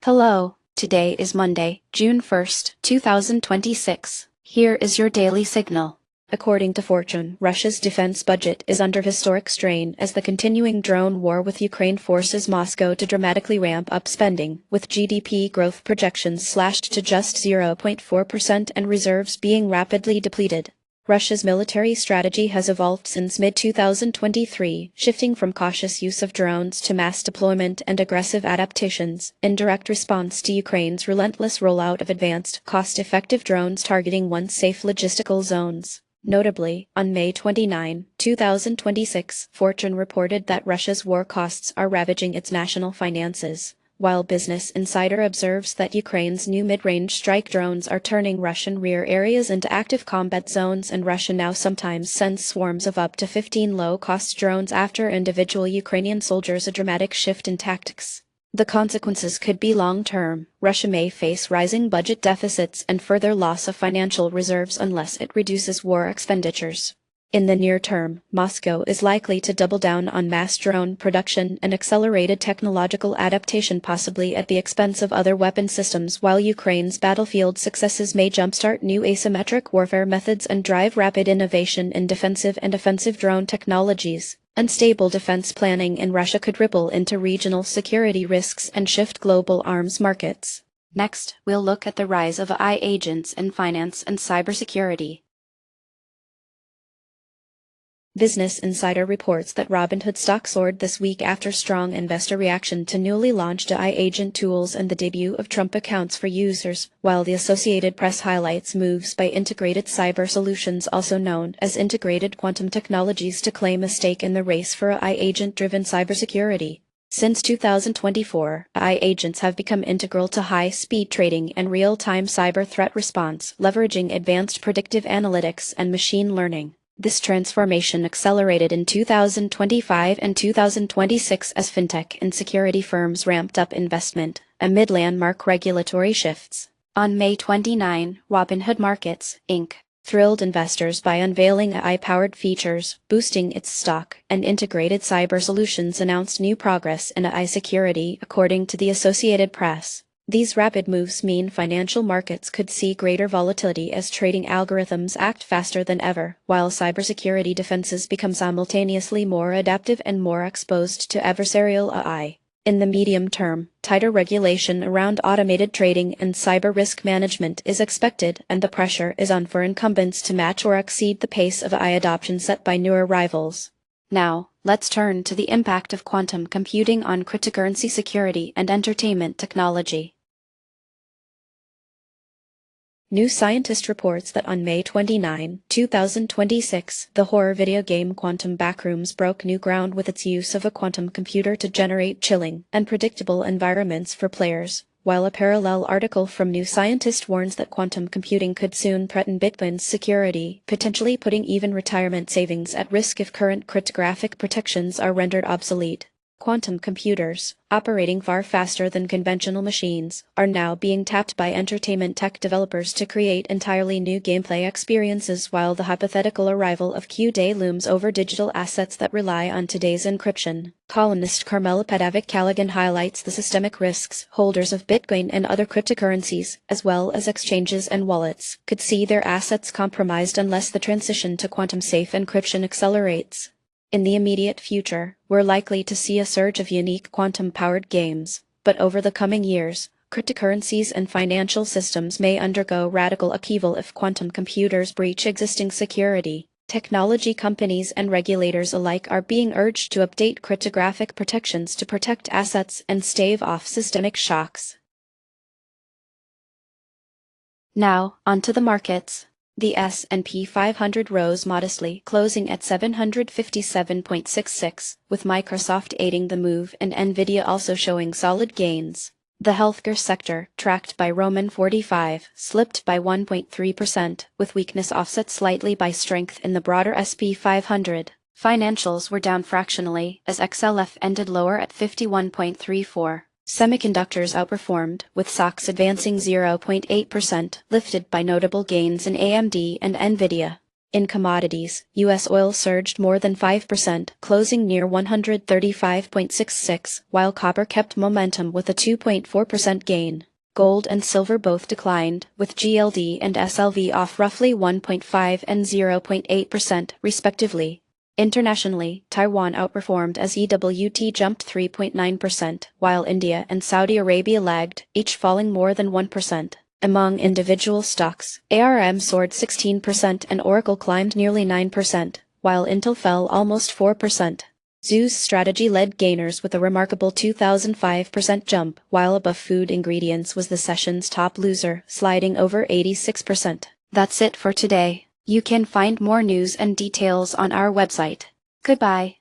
Hello, today is Monday, June 1st, 2026. Here is your daily signal. According to Fortune, Russia's defense budget is under historic strain as the continuing drone war with Ukraine forces Moscow to dramatically ramp up spending, with GDP growth projections slashed to just 0.4% and reserves being rapidly depleted. Russia's military strategy has evolved since mid-2023, shifting from cautious use of drones to mass deployment and aggressive adaptations, in direct response to Ukraine's relentless rollout of advanced, cost-effective drones targeting once safe logistical zones. Notably, on May 29, 2026, Fortune reported that Russia's war costs are ravaging its national finances, while Business Insider observes that Ukraine's new mid-range strike drones are turning Russian rear areas into active combat zones, and Russia now sometimes sends swarms of up to 15 low-cost drones after individual Ukrainian soldiers, a dramatic shift in tactics. The consequences could be long-term. Russia may face rising budget deficits and further loss of financial reserves unless it reduces war expenditures. In the near term, Moscow is likely to double down on mass drone production and accelerated technological adaptation, possibly at the expense of other weapon systems, while Ukraine's battlefield successes may jumpstart new asymmetric warfare methods and drive rapid innovation in defensive and offensive drone technologies. Unstable defense planning in Russia could ripple into regional security risks and shift global arms markets. Next, we'll look at the rise of AI agents in finance and cybersecurity. Business Insider reports that Robinhood stock soared this week after strong investor reaction to newly launched AI agent tools and the debut of Trump accounts for users, while the Associated Press highlights moves by Integrated Cyber Solutions, also known as Integrated Quantum Technologies, to claim a stake in the race for AI agent-driven cybersecurity. Since 2024, AI agents have become integral to high-speed trading and real-time cyber threat response, leveraging advanced predictive analytics and machine learning. This transformation accelerated in 2025 and 2026 as fintech and security firms ramped up investment amid landmark regulatory shifts. On May 29, Robinhood Markets, Inc. thrilled investors by unveiling AI-powered features, boosting its stock, and Integrated Cyber Solutions announced new progress in AI security, according to the Associated Press. These rapid moves mean financial markets could see greater volatility as trading algorithms act faster than ever, while cybersecurity defenses become simultaneously more adaptive and more exposed to adversarial AI. In the medium term, tighter regulation around automated trading and cyber risk management is expected, and the pressure is on for incumbents to match or exceed the pace of AI adoption set by newer rivals. Now, let's turn to the impact of quantum computing on cryptocurrency security and entertainment technology. New Scientist reports that on May 29, 2026, the horror video game Quantum Backrooms broke new ground with its use of a quantum computer to generate chilling and predictable environments for players, while a parallel article from New Scientist warns that quantum computing could soon threaten Bitcoin's security, potentially putting even retirement savings at risk if current cryptographic protections are rendered obsolete. Quantum computers, operating far faster than conventional machines, are now being tapped by entertainment tech developers to create entirely new gameplay experiences, while the hypothetical arrival of Q-Day looms over digital assets that rely on today's encryption. Columnist Carmela Pedavic-Callaghan highlights the systemic risks holders of Bitcoin and other cryptocurrencies, as well as exchanges and wallets, could see their assets compromised unless the transition to quantum-safe encryption accelerates. In the immediate future, we're likely to see a surge of unique quantum-powered games, but over the coming years, cryptocurrencies and financial systems may undergo radical upheaval if quantum computers breach existing security. Technology companies and regulators alike are being urged to update cryptographic protections to protect assets and stave off systemic shocks. Now, onto the markets. The S&P 500 rose modestly, closing at 757.66, with Microsoft aiding the move and Nvidia also showing solid gains. The healthcare sector, tracked by Roman 45, slipped by 1.3%, with weakness offset slightly by strength in the broader SP 500. Financials were down fractionally, as XLF ended lower at 51.34. Semiconductors outperformed, with stocks advancing 0.8%, lifted by notable gains in AMD and Nvidia. In commodities, U.S. oil surged more than 5%, closing near 135.66, while copper kept momentum with a 2.4% gain. Gold and silver both declined, with GLD and SLV off roughly 1.5 and 0.8%, respectively. Internationally, Taiwan outperformed as EWT jumped 3.9%, while India and Saudi Arabia lagged, each falling more than 1%. Among individual stocks, ARM soared 16% and Oracle climbed nearly 9%, while Intel fell almost 4%. Zoo's strategy led gainers with a remarkable 2,005% jump, while Above Food Ingredients was the session's top loser, sliding over 86%. That's it for today. You can find more news and details on our website. Goodbye.